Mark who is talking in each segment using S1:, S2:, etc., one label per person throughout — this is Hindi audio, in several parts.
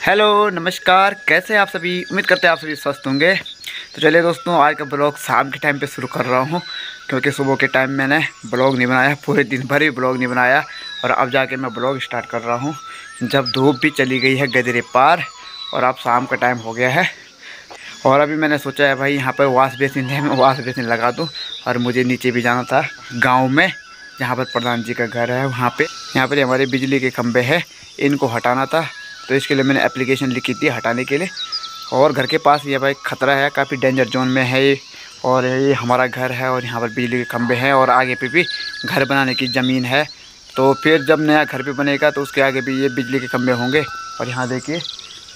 S1: हेलो नमस्कार, कैसे हैं आप सभी। उम्मीद करते हैं आप सभी स्वस्थ होंगे। तो चलिए दोस्तों, आज का ब्लॉग शाम के टाइम पे शुरू कर रहा हूं, क्योंकि सुबह के टाइम मैंने ब्लॉग नहीं बनाया, पूरे दिन भर ही ब्लॉग नहीं बनाया। और अब जाके मैं ब्लॉग स्टार्ट कर रहा हूं, जब धूप भी चली गई है गजरे पार और अब शाम का टाइम हो गया है। और अभी मैंने सोचा है भाई, यहाँ पर वॉश बेसिन है, मैं वॉश बेसिन लगा दूँ। और मुझे नीचे भी जाना था गाँव में, जहाँ पर प्रधान जी का घर है। वहाँ पर यहाँ पर हमारे बिजली के खंभे हैं, इनको हटाना था। तो इसके लिए मैंने एप्लीकेशन लिखी थी हटाने के लिए। और घर के पास ये भाई ख़तरा है, काफ़ी डेंजर जोन में है ये। और ये हमारा घर है और यहाँ पर बिजली के खंभे हैं और आगे पे भी घर बनाने की ज़मीन है। तो फिर जब नया घर भी बनेगा तो उसके आगे भी ये बिजली के खंभे होंगे। और यहाँ देखिए,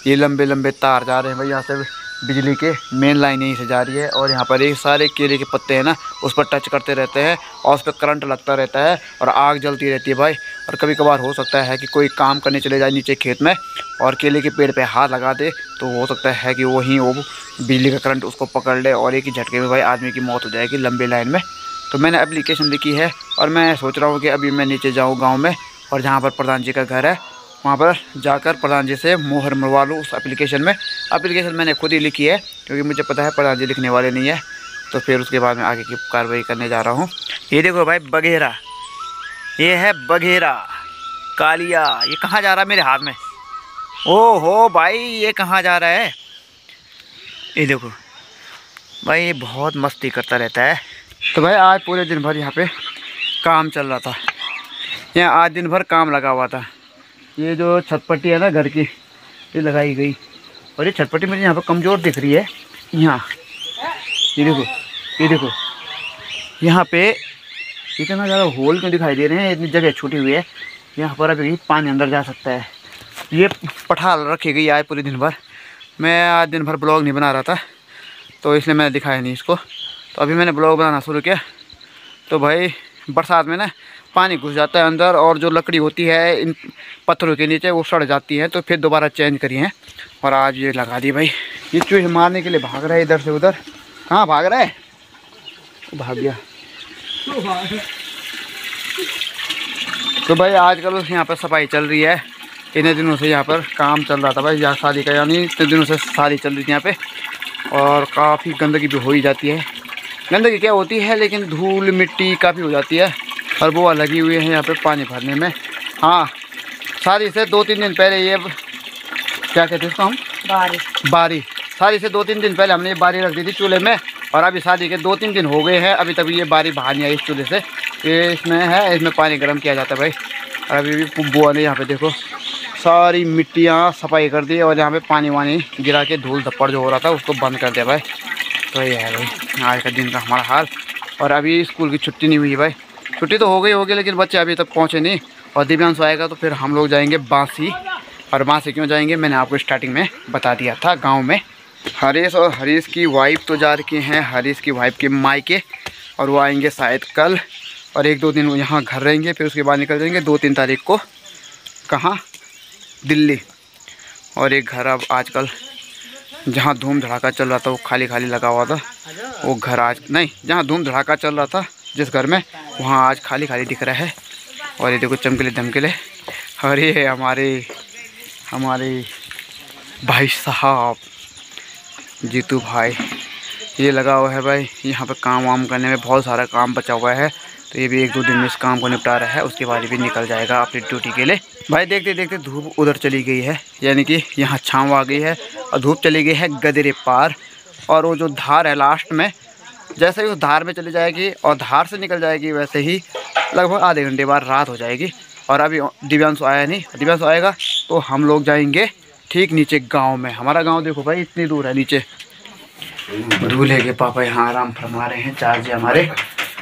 S1: ये लंबे लंबे तार जा रहे हैं भाई, यहाँ से बिजली के मेन लाइन यहीं से जा रही है। और यहाँ पर ये सारे केले के पत्ते हैं ना, उस पर टच करते रहते हैं और उस पर करंट लगता रहता है और आग जलती रहती है भाई। और कभी कभार हो सकता है कि कोई काम करने चले जाए नीचे खेत में और केले के पेड़ पे हाथ लगा दे, तो हो सकता है कि वो बिजली का करंट उसको पकड़ ले और एक ही झटके में भाई आदमी की मौत हो जाएगी लंबी लाइन में। तो मैंने एप्लीकेशन लिखी है और मैं सोच रहा हूँ कि अभी मैं नीचे जाऊँ गाँव में, और जहाँ पर प्रधान जी का घर है वहाँ पर जाकर प्रधान जी से मोहर मरवा लूँ उस एप्लीकेशन में। एप्लीकेशन मैंने खुद ही लिखी है, क्योंकि मुझे पता है प्रधान जी लिखने वाले नहीं है। तो फिर उसके बाद मैं आगे की कार्रवाई करने जा रहा हूँ। ये देखो भाई बघेरा, ये है बघेरा कालिया। ये कहाँ जा रहा है मेरे हाथ में? ओ हो भाई, ये कहाँ जा रहा है? ये देखो भाई, ये बहुत मस्ती करता रहता है। तो भाई आज पूरे दिन भर यहाँ पे काम चल रहा था, यहाँ आज दिन भर काम लगा हुआ था। ये जो छतपट्टी है ना घर की, ये लगाई गई। और ये छतपट्टी मुझे यहाँ पर कमज़ोर दिख रही है। यहाँ ये देखो, ये देखो यहाँ पे इतना ज़्यादा होल क्यों दिखाई दे रहे हैं, इतनी जगह छूटी हुई है। यहाँ पर अभी पानी अंदर जा सकता है। ये पठाल रखी गई आज पूरे दिन भर। मैं आज दिन भर ब्लॉग नहीं बना रहा था, तो इसलिए मैंने दिखाया नहीं इसको। तो अभी मैंने ब्लॉग बनाना शुरू किया। तो भाई बरसात में ना पानी घुस जाता है अंदर, और जो लकड़ी होती है इन पत्थरों के नीचे वो सड़ जाती है। तो फिर दोबारा चेंज करी है और आज ये लगा दी भाई। ये चूहे मारने के लिए भाग रहा है इधर से उधर। कहाँ भाग रहा है? भाग गया। तो भाई आजकल यहाँ पर सफाई चल रही है। इतने दिनों से यहाँ पर काम चल रहा था भाई, यहाँ शादी का, यानी इतने दिनों से शादी चल रही थी यहाँ पे। और काफ़ी गंदगी भी हो ही जाती है। गंदगी क्या होती है, लेकिन धूल मिट्टी काफ़ी हो जाती है। और वो लगी हुई है यहाँ पे पानी भरने में। हाँ, शादी से 2-3 दिन पहले ये क्या कहते हैं इसको हम, बारी। शादी से 2-3 दिन पहले हमने ये बारी रख दी थी चूल्हे में। और अभी शादी के 2-3 दिन हो गए हैं, अभी तक ये बारी बाहर नहीं आई इस चूल्हे से। ये इसमें है, इसमें पानी गर्म किया जाता है भाई। और अभी भी बुआ ने यहाँ पे देखो सारी मिट्टियाँ सफाई कर दी और यहाँ पे पानी वानी गिरा के धूल धप्पड़ जो हो रहा था उसको बंद कर दिया भाई। तो ये है भाई आज का दिन का हमारा हाल। और अभी स्कूल की छुट्टी नहीं हुई भाई। छुट्टी तो हो गई होगी, लेकिन बच्चे अभी तक पहुँचे नहीं। और दिव्यांश आएगा तो फिर हम लोग जाएंगे बांसी। और बांसी क्यों जाएंगे मैंने आपको स्टार्टिंग में बता दिया था, गाँव में। हरीश और हरीश की वाइफ तो जा रखी हैं हरीश की वाइफ के मायके, और वो आएंगे शायद कल। और 1-2 दिन वो यहाँ घर रहेंगे, फिर उसके बाद निकल जाएंगे 2-3 तारीख को। कहाँ? दिल्ली। और एक घर अब आजकल जहाँ धूम धड़ाका चल रहा था वो खाली खाली लगा हुआ था, वो घर आज नहीं, जहाँ धूम धड़ाका चल रहा था जिस घर में, वहाँ आज खाली खाली दिख रहा है। और ये देखो चमकीले धमकीले। और ये हमारे भाई साहब जीतू भाई, ये लगा हुआ है भाई यहाँ पर काम वाम करने में। बहुत सारा काम बचा हुआ है, तो ये भी 1-2 दिन में इस काम को निपटा रहा है। उसके बाद भी निकल जाएगा अपनी ड्यूटी के लिए भाई। देखते देखते धूप उधर चली गई है, यानी कि यहाँ छाँव आ गई है और धूप चली गई है गदेरे पार। और वो जो धार है लास्ट में, जैसे ही उस धार में चली जाएगी और धार से निकल जाएगी, वैसे ही लगभग आधे घंटे बाद रात हो जाएगी। और अभी दिव्यांशु आया नहीं, दिव्यांशु आएगा तो हम लोग जाएंगे ठीक नीचे गाँव में। हमारा गाँव देखो भाई इतनी दूर है नीचे। दूल्हे के पापा यहाँ आराम फरमा रहे हैं, चार्ज है हमारे।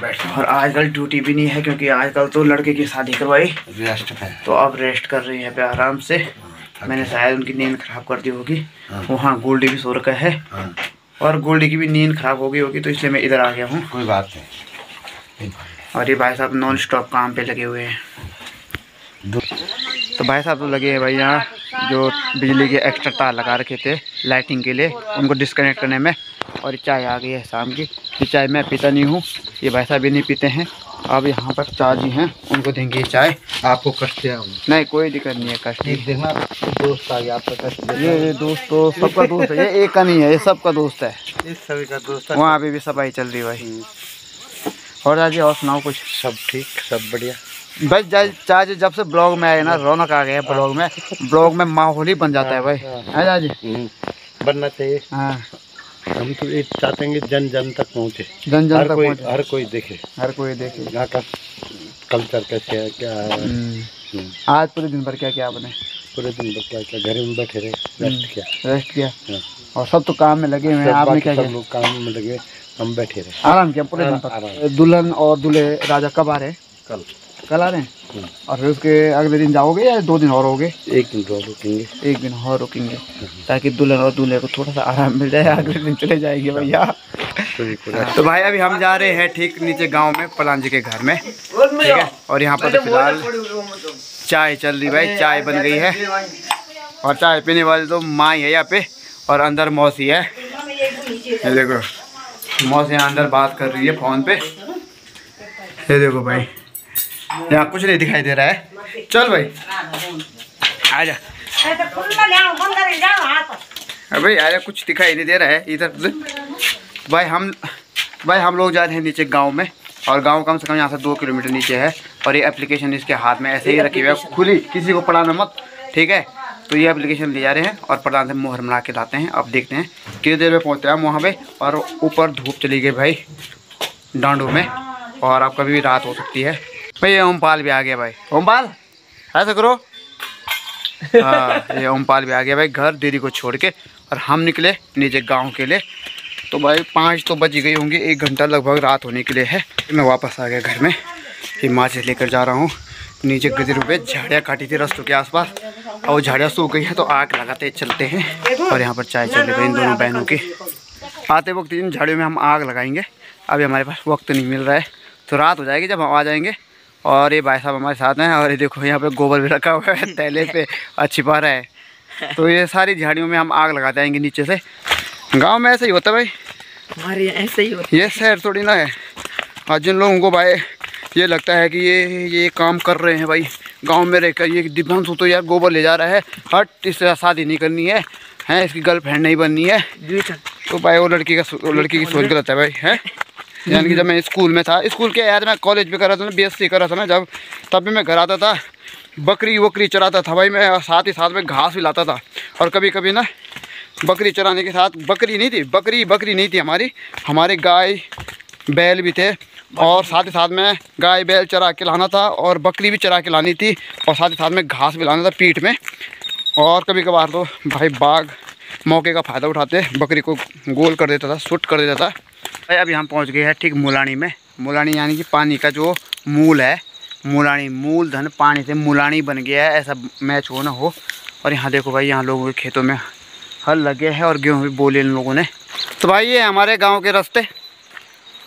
S1: और आजकल ड्यूटी भी नहीं है, क्योंकि आजकल तो लड़के की शादी करवाई, रेस्ट है, तो अब रेस्ट कर रही है पे आराम से। मैंने शायद उनकी नींद खराब कर दी होगी। वहाँ गोल्डी भी सो रखा है और गोल्डी की भी नींद खराब हो गई होगी, तो इसलिए मैं इधर आ गया हूँ। कोई बात नहीं। और ये भाई साहब नॉन स्टॉप काम पे लगे हुए हैं। तो भाई साहब तो लगे हैं भाई यहाँ जो बिजली के एक्स्ट्रा तार लगा रखे थे लाइटिंग के लिए, उनको डिस्कनेक्ट करने में। और चाय आ गई है शाम की। ये चाय मैं पीता नहीं हूँ, ये भाई साहब भी नहीं पीते हैं। अब यहाँ पर चाची हैं, उनको देंगे चाय।
S2: आपको कष्ट है?
S1: नहीं, कोई दिक्कत नहीं है। कष्ट
S2: देखना, दोस्त आ गया आपका कष्ट।
S1: ये दोस्त तो सबका दोस्त है, ये एक का नहीं है, ये सबका दोस्त है,
S2: ये सभी का दोस्त है।
S1: वहाँ पे भी सफाई चल रही भाई। और चाची और सुनाओ कुछ?
S2: सब ठीक, सब बढ़िया
S1: बस चाची जब से ब्लॉग में आए ना, रौनक आ गया ब्लॉग में माहौल ही बन जाता है भाई, है चाची?
S2: बनना चाहिए।
S1: हाँ,
S2: हम तो ये चाहते हैं कि जन जन तक पहुँचे,
S1: जन जन तक पहुँचे,
S2: हर कोई देखे, यहाँ का कल्चर कैसे है, क्या है।
S1: आज पूरे दिन भर क्या किया आपने?
S2: पूरे दिन भर क्या, घर में बैठे रहे, रेस्ट किया।
S1: और सब तो काम में लगे हुए हैं, आपने क्या किया?
S2: सब लोग काम में लगे, हम बैठे रहे,
S1: आराम किया पूरे दिन पर। दुल्हन और दूल्हे राजा कब आ रहे हैं? कल आ रहे हैं। और फिर उसके अगले दिन जाओगे या 2 दिन और रहोगे?
S2: 1 दिन और रुकेंगे।
S1: 1 दिन और रुकेंगे ताकि दुल्हन और दूल्हे को थोड़ा सा आराम मिल जाए, अगले दिन चले जाएंगे भैया। तो भाई अभी हम जा रहे हैं ठीक नीचे गांव में प्रधान जी के घर में, ठीक है। और यहाँ पर फिलहाल चाय चल रही भाई, चाय बन गई है और चाय पीने वाली तो माँ ही है यहाँ पे, और अंदर मौसी है। ये देखो मौसी यहाँ अंदर बात कर रही है फ़ोन पे। ये देखो भाई, यहाँ कुछ नहीं दिखाई दे रहा है। चल भाई आजा, भाई आजा, कुछ दिखाई नहीं दे रहा है इधर। भाई हम लोग जा रहे हैं नीचे गांव में, और गांव कम से कम यहाँ से 2 किलोमीटर नीचे है। और ये एप्लीकेशन इसके हाथ में ऐसे ही रखी हुई है, खुली, किसी को पढ़ाना मत, ठीक है। तो ये एप्लीकेशन ले जा रहे हैं और प्रधान से मोहर बना के लाते हैं। अब देखते हैं कितनी देर में पहुँचते हैं हम वहाँ पे। और ऊपर धूप चली गई भाई डांडू में, और अब कभी भी रात हो सकती है भाई। ये ओमपाल भी आ गया भाई, ओमपाल ऐसा करो। हाँ, ये ओमपाल भी आ गया भाई घर दीदी को छोड़ के, और हम निकले नीचे गांव के लिए। तो भाई 5 तो बज गई होंगी, 1 घंटा लगभग रात होने के लिए है। मैं वापस आ गया घर में, ये माचिस लेकर जा रहा हूँ। नीचे गदरों पे झाड़ियाँ काटी थी रस्तों के आसपास, और वो झाड़ियाँ सूख गई हैं, तो आग लगाते चलते हैं। और यहाँ पर चाय चल रही है इन दोनों बहनों की। आते वक्त इन झाड़ियों में हम आग लगाएंगे। अभी हमारे पास वक्त नहीं मिल रहा है, तो रात हो जाएगी जब हम आ जाएंगे। और ये भाई साहब हमारे साथ हैं, और ये देखो यहाँ पे गोबर भी रखा हुआ है तैले पे, और छिपा रहा है। तो ये सारी झाड़ियों में हम आग लगा जाएंगे नीचे से। गांव में ऐसे ही होता है भाई, हमारे यहाँ ऐसे ही होता है, ये शहर थोड़ी ना है। और जिन लोगों को भाई ये लगता है कि ये काम कर रहे हैं भाई गांव में रहकर, ये दिव्यांशु तो यार गोबर ले जा रहा है, हट इससे शादी नहीं करनी है, इसकी गर्लफ्रेंड नहीं बननी है, तो भाई वो लड़की की सोच गलत है भाई, है। यानी कि जब मैं स्कूल में था, स्कूल के यार मैं कॉलेज भी कर रहा था ना, BSc कर रहा था ना जब, तब भी मैं घर आता था, बकरी वकरी चराता था भाई मैं, साथ ही साथ में घास भी लाता था। और कभी कभी ना बकरी चराने के साथ, बकरी नहीं थी हमारे गाय बैल भी थे, और साथ ही साथ में गाय बैल चरा के लाना था, और बकरी भी चरा के लानी थी, और साथ ही साथ में घास भी लाना था पीठ में। और कभी कभार तो भाई बाघ मौके का फ़ायदा उठाते बकरी को गोल कर देता था, शूट कर देता था भाई। अभी हम पहुंच गए हैं ठीक मुलानी में। मुलानी यानी कि पानी का जो मूल है, मुलानी, मूलधन पानी से मुलानी बन गया है, ऐसा मैच हो ना हो। और यहाँ देखो भाई, यहाँ लोगों के खेतों में हल लगे हैं और गेहूँ भी बोले इन लोगों ने। तो भाई ये हमारे गाँव के रास्ते,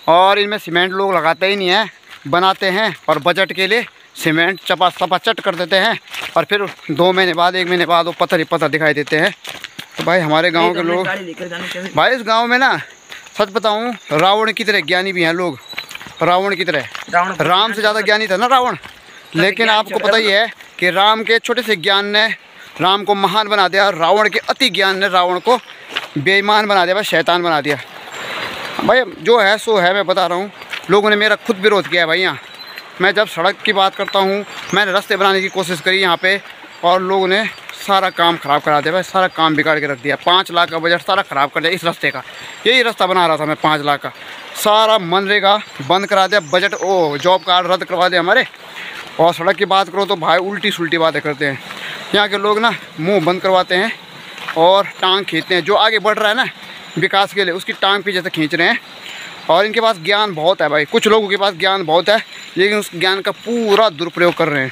S1: और इनमें सीमेंट लोग लगाते ही नहीं है, बनाते हैं और बजट के लिए सीमेंट चपाचट कर देते हैं, और फिर 2 महीने बाद 1 महीने बाद वो पत्थर ही पत्थर दिखाई देते हैं। तो भाई हमारे गांव के लोग, भाई इस गांव में ना सच बताऊं, रावण की तरह ज्ञानी भी हैं लोग, रावण की तरह। राम से ज़्यादा ज्ञानी था ना रावण, लेकिन आपको पता ही है कि राम के छोटे से ज्ञान ने राम को महान बना दिया, और रावण के अति ज्ञान ने रावण को बेईमान बना दिया, भाई शैतान बना दिया। भाई जो है सो है, मैं बता रहा हूँ। लोगों ने मेरा खुद विरोध किया है भाई। यहाँ मैं जब सड़क की बात करता हूँ, मैंने रास्ते बनाने की कोशिश करी यहाँ पे, और लोगों ने सारा काम ख़राब करा दिया भाई, सारा काम बिगाड़ के रख दिया। 5 लाख का बजट सारा ख़राब कर दिया इस रास्ते का। यही रास्ता बना रहा था मैं 5 लाख का, सारा मनरेगा बंद करा दिया, बजट जॉब कार्ड रद्द करवा दिया हमारे। और सड़क की बात करो तो भाई उल्टी सुल्टी बातें करते हैं यहाँ के लोग ना, मुँह बंद करवाते हैं और टांग खींचते हैं। जो आगे बढ़ रहा है ना विकास के लिए, उसकी टांग पीछे से खींच रहे हैं। और इनके पास ज्ञान बहुत है भाई, कुछ लोगों के पास ज्ञान बहुत है, लेकिन उस ज्ञान का पूरा दुरुपयोग कर रहे हैं।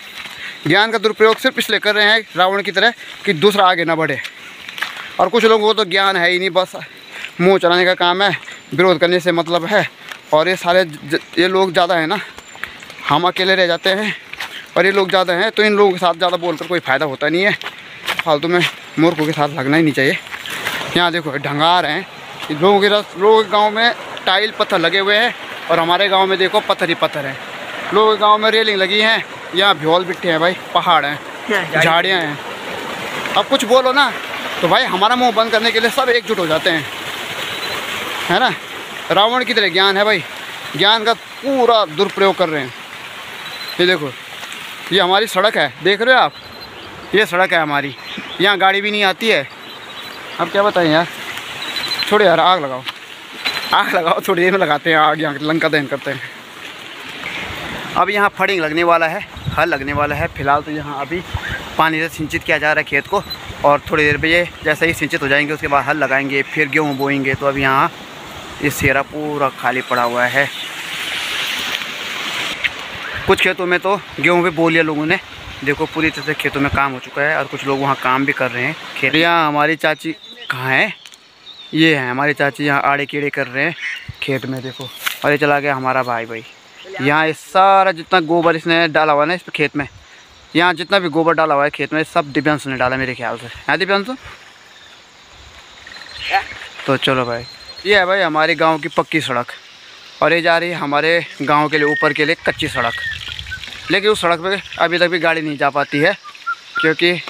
S1: ज्ञान का दुरुपयोग सिर्फ इसलिए कर रहे हैं रावण की तरह कि दूसरा आगे ना बढ़े। और कुछ लोगों को तो ज्ञान है ही नहीं, बस मुंह चलाने का काम है, विरोध करने से मतलब है। और ये लोग ज़्यादा है ना, हम अकेले रह जाते हैं, और ये लोग ज़्यादा हैं, तो इन लोगों के साथ ज़्यादा बोलकर कोई फ़ायदा होता नहीं है। फालतू में मूर्खों के साथ लगना ही नहीं चाहिए। यहाँ देखो ढंगार हैं लोगों के गाँव में, टाइल पत्थर लगे हुए हैं, और हमारे गांव में देखो पत्थर ही पत्थर है। लोग गांव में रेलिंग लगी हैं, यहाँ भ्योल बिट्टे हैं भाई, पहाड़ हैं, झाड़ियाँ हैं। अब कुछ बोलो ना तो भाई हमारा मुंह बंद करने के लिए सब एकजुट हो जाते हैं, है ना। रावण की तरह ज्ञान है भाई, ज्ञान का पूरा दुरुपयोग कर रहे हैं। ये देखो, ये हमारी सड़क है, देख रहे हो आप, ये सड़क है हमारी, यहाँ गाड़ी भी नहीं आती है। अब क्या बताएं यार, छोड़ो यार, आग लगाओ, आग लगाओ, थोड़ी देर में लगाते हैं आग, यहाँ लंका दहन करते हैं। अब यहाँ फड़िंग लगने वाला है, हल लगने वाला है। फिलहाल तो यहाँ अभी पानी से सिंचित किया जा रहा है खेत को, और थोड़ी देर पे ये जैसे ही सिंचित हो जाएंगे उसके बाद हल लगाएंगे, फिर गेहूँ बोएंगे। तो अभी यहाँ ये सेरा पूरा खाली पड़ा हुआ है। कुछ खेतों में तो गेहूँ भी बो लिया लोगों ने, देखो पूरी तरह से खेतों में काम हो चुका है, और कुछ लोग वहाँ काम भी कर रहे हैं। खेत यहाँ हमारी चाची कहाँ है, ये है हमारी चाची, यहाँ आड़े कीड़े कर रहे हैं खेत में, देखो। और ये चला गया हमारा भाई। यहाँ ये सारा जितना गोबर इसने डाला हुआ है ना इस खेत में, यहाँ जितना भी गोबर डाला हुआ है खेत में, सब दिव्यांशु ने डाला मेरे ख्याल से, है दिव्यांशु। तो चलो भाई, ये है भाई हमारे गांव की पक्की सड़क, और ये जा रही है हमारे गांव के लिए ऊपर के लिए कच्ची सड़क। लेकिन उस सड़क पे अभी तक भी गाड़ी नहीं जा पाती है, क्योंकि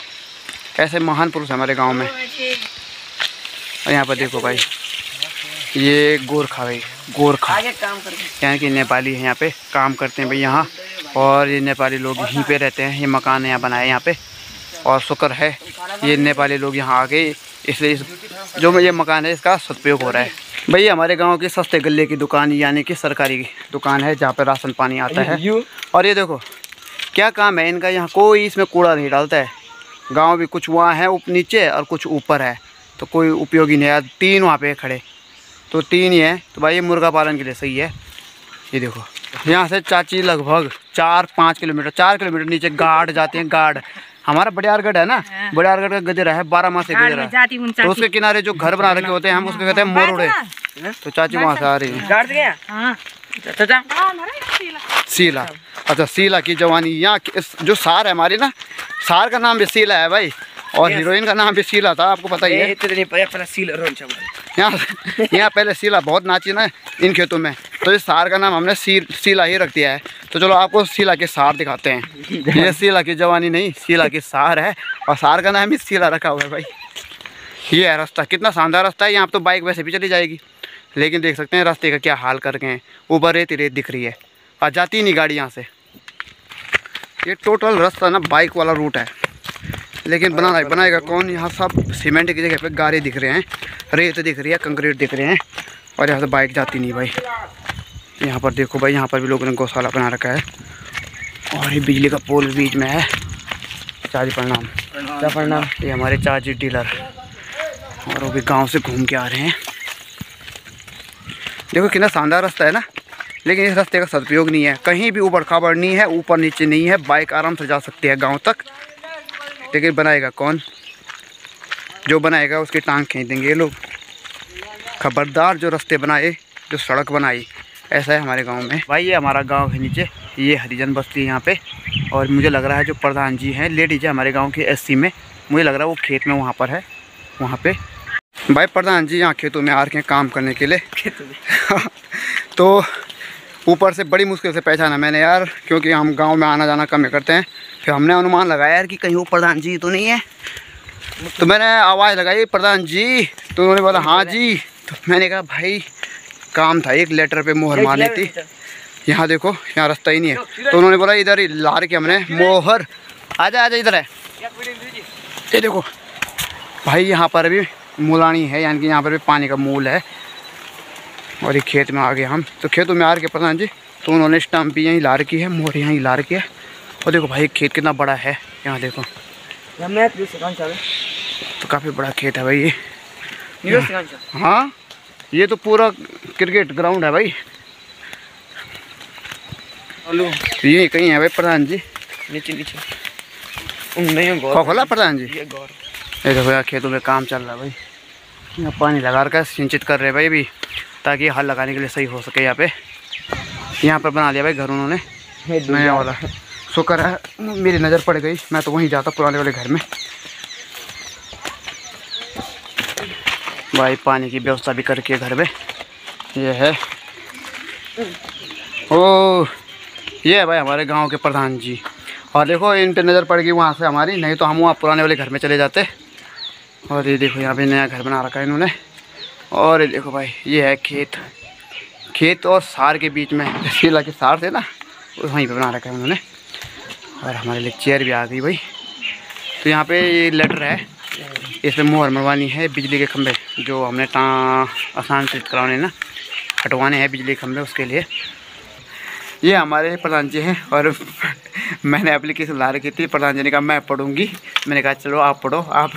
S1: ऐसे महान पुरुष है हमारे गांव में। और यहाँ पर देखो भाई, ये गोरखा भाई, गोरखा यानी कि नेपाली है, यहाँ पे काम करते हैं भाई यहाँ। और ये नेपाली लोग यहीं पे रहते हैं, ये मकान यहाँ बनाए यहाँ पे, और शुक्र है ये नेपाली लोग यहाँ आ गए, इसलिए जो ये मकान है इसका सदुपयोग हो रहा है। भाई हमारे गांव की सस्ते गल्ले की दुकान, यानी कि सरकारी दुकान है जहाँ पे राशन पानी आता है। और ये देखो क्या काम है इनका, यहाँ कोई इसमें कूड़ा नहीं डालता है। गांव भी कुछ वहाँ है नीचे और कुछ ऊपर है, तो कोई उपयोगी नहीं है। 3 वहाँ पे खड़े, तो 3 ही है, तो भाई ये मुर्गा पालन के लिए सही है। ये देखो यहाँ से चाची लगभग 4-5 किलोमीटर, 4 किलोमीटर नीचे गाड़ जाते हैं। गाड़ हमारा बड़ियारगढ़ है ना, बड़ियारगढ़ का गजरा है, 12 माह से गजरा है, तो उसके किनारे जो घर बना रखे होते हैं हम उसको कहते हैं मोरड़े। तो चाची वहाँ से आ रही है। सीला, अच्छा सीला की जवानी, यहाँ जो सार है हमारी ना, सार का नाम भी सीला है भाई, और हीरोइन का नाम भी सीला था, आपको पता ही है। यहाँ पहले सीला बहुत नाची ना इन खेतों में, तो इस सार का नाम हमने सीला ही रख दिया है। तो चलो आपको सीला के सार दिखाते हैं। ये सीला की जवानी नहीं, सीला की सार है, और सार का नाम ही सीला रखा हुआ है भाई। ये है रास्ता, कितना शानदार रास्ता है। यहाँ तो बाइक वैसे भी चली जाएगी, लेकिन देख सकते हैं रास्ते का क्या हाल करके हैं। ऊपर रेत ही रेत दिख रही है, और जाती नहीं गाड़ी यहाँ से। ये टोटल रास्ता ना बाइक वाला रूट है, लेकिन बनाएगा कौन। यहाँ सब सीमेंट की जगह पे गाड़ी दिख रहे हैं, रेत दिख रही है, कंक्रीट दिख रहे हैं, और यहाँ से बाइक जाती नहीं भाई। यहाँ पर देखो भाई, यहाँ पर भी लोगों ने गौशाला बना रखा है, और ये बिजली का पोल बीच में है। चाची प्रणाम। क्या प्रणाम। ये हमारे चाची डीलर, और वो भी गांव से घूम के आ रहे हैं। देखो कितना शानदार रास्ता है ना, लेकिन इस रास्ते का सदुपयोग नहीं है। कहीं भी ऊबड़ खाबड़ नहीं है, ऊपर नीचे नहीं है, बाइक आराम से जा सकती है गाँव तक। लेकिन बनाएगा कौन, जो बनाएगा उसकी टांग खींच देंगे ये लोग। खबरदार जो रास्ते बनाए, जो सड़क बनाई, ऐसा है हमारे गांव में भाई। ये हमारा गांव है नीचे, ये हरिजन बस्ती है यहाँ पे, और मुझे लग रहा है जो प्रधान जी हैं, लेडीज है हमारे गांव की SC में, मुझे लग रहा है वो खेत में वहाँ पर है, वहाँ पे भाई प्रधान जी यहाँ खेतों में आ रखे हैं काम करने के लिए। तो ऊपर से बड़ी मुश्किल से पहचाना मैंने यार, क्योंकि हम गाँव में आना जाना कम करते हैं। फिर हमने अनुमान लगाया यार कि कहीं वो प्रधान जी तो नहीं है, तो मैंने आवाज़ लगाई प्रधान जी, तो उन्होंने बोला हाँ जी। तो मैंने कहा भाई काम था, एक लेटर पे मोहर मारनी थी। यहाँ देखो यहाँ रास्ता ही नहीं है, तो उन्होंने बोला इधर ही ला के हमने मोहर, आजा आजा इधर है। ये देखो भाई यहाँ पर भी मूलानी है, यानी कि यहाँ पर भी पानी का मूल है। और ये खेत में आ गए हम, तो खेतों में आ रखे प्रधान जी, तो उन्होंने स्टम्प भी यहीं ला रखी है, मोहर यहीं ला रखी है। और देखो भाई खेत कितना बड़ा है, यहाँ देखो तो काफ़ी बड़ा खेत है भाई ये। हाँ ये तो पूरा क्रिकेट ग्राउंड है भाई। ये कहीं है भाई प्रधान जी, नीचे खोला प्रधान जी। ये देखो यार खेतों में काम चल रहा है भाई, यहाँ पानी लगा कर सिंचित कर रहे हैं भाई अभी, ताकि हल लगाने के लिए सही हो सके। यहाँ पर बना दिया भाई घर उन्होंने नया वाला। शुक्र है मेरी नज़र पड़ गई, मैं तो वहीं जाता पुराने वाले घर में। भाई पानी की व्यवस्था भी करके घर में ये है। ओ ये है भाई हमारे गांव के प्रधान जी। और देखो इन पे नज़र पड़ गई वहाँ से हमारी, नहीं तो हम वहाँ पुराने वाले घर में चले जाते। और ये देखो यहाँ पे नया घर बना रखा है इन्होंने। और ये देखो भाई ये है खेत और सार के बीच में, शीला के सार थे ना, वहीं पे बना रखा है उन्होंने। और हमारे लिए चेयर भी आ गई भाई। तो यहाँ पे ये लेटर है, इसमें मोहर मरवानी है। बिजली के खंभे जो हमने आसान से कराने ना, हटवाने हैं बिजली के खंभे, उसके लिए। ये हमारे प्रधान जी हैं। और मैंने एप्लीकेशन ला रखी थी, प्रधान जी ने कहा मैं पढ़ूंगी। मैंने कहा चलो आप पढ़ो, आप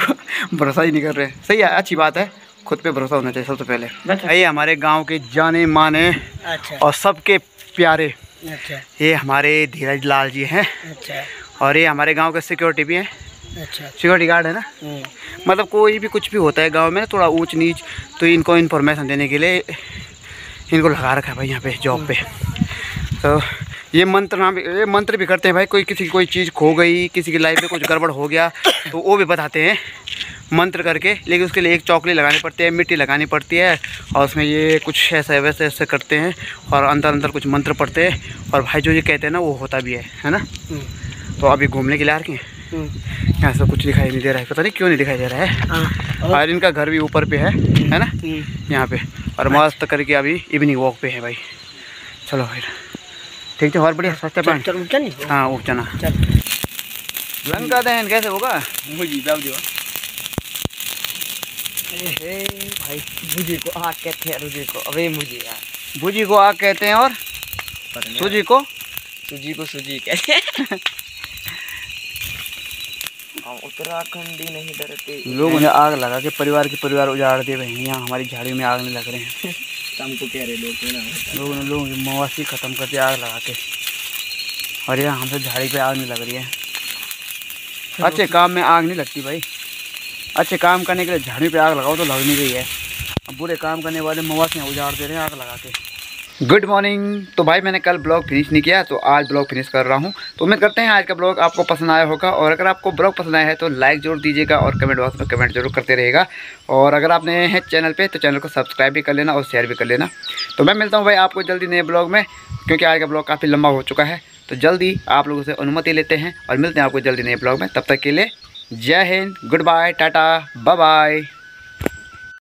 S1: भरोसा ही नहीं कर रहे। सही है, अच्छी बात है, खुद पे भरोसा होना चाहिए सबसे पहले। ये हमारे गांव के जाने माने और सबके प्यारे, ये हमारे धीरज लाल जी हैं। और ये हमारे गांव के सिक्योरिटी भी हैं। सिक्योरिटी गार्ड है ना। मतलब कोई भी कुछ भी होता है गांव में थोड़ा ऊंच नीच, तो इनको इन्फॉर्मेशन देने के लिए इनको लगा रखा है भाई यहाँ पे जॉब पे। तो ये मंत्र भी करते हैं भाई। किसी की कोई चीज़ खो गई, किसी की लाइफ में कुछ गड़बड़ हो गया, तो वो भी बताते हैं मंत्र करके। लेकिन उसके लिए एक चौकली लगानी पड़ती है, मिट्टी लगानी पड़ती है, और उसमें ये कुछ ऐसा वैसे ऐसे करते हैं और अंदर कुछ मंत्र पढ़ते हैं। और भाई जो ये कहते हैं ना वो होता भी है ना। तो अभी घूमने के लिए आ रखे हैं। यहाँ से कुछ दिखाई नहीं दे रहा है, पता नहीं क्यों नहीं दिखाई दे रहा है। और इनका घर भी ऊपर पे है ना यहाँ पे। और मस्त करके अभी इवनिंग वॉक पे है भाई। चलो फिर ठीक है, और बढ़िया सस्ते पानी। हाँ ऊँचा ना लंका दहन कैसे होगा मुझे भाई। भुजी को आग कहते हैं, रुजी को अबे मुझे यार, भुजी को आग कहते हैं और सूजी को सूजी कहते हैं। हम उत्तराखंडी नहीं डरते। लोग उन्हें आग लगा के परिवार उजाड़ दे रहे हैं। यहाँ हमारी झाड़ी में आग नहीं लग रहे हैं। हमको कह रहे लोगों की मवासी ख़त्म करते आग लगा के। और यहाँ हमसे झाड़ी पे आग नहीं लग रही है। अच्छे काम में आग नहीं लगती भाई। अच्छे काम करने के लिए झाड़ी पे आग लगाओ तो लग नहीं रही है। अब बुरे काम करने वाले मवासियाँ उजाड़ दे रहे हैं आग लगा के। Good morning. तो भाई मैंने कल ब्लॉग फिनिश नहीं किया, तो आज ब्लॉग फिनिश कर रहा हूँ। तो उम्मीद करते हैं आज का ब्लॉग आपको पसंद आया होगा। और अगर आपको ब्लॉग पसंद आया है तो लाइक जरूर दीजिएगा और कमेंट बॉक्स में कमेंट जरूर करते रहिएगा। और अगर आप नए हैं चैनल पे तो चैनल को सब्सक्राइब भी कर लेना और शेयर भी कर लेना। तो मैं मिलता हूँ भाई आपको जल्दी नए ब्लॉग में, क्योंकि आज का ब्लॉग काफ़ी लंबा हो चुका है। तो जल्दी आप लोगों से अनुमति लेते हैं और मिलते हैं आपको जल्दी नए ब्लॉग में। तब तक के लिए जय Hind, goodbye, tata, bye bye.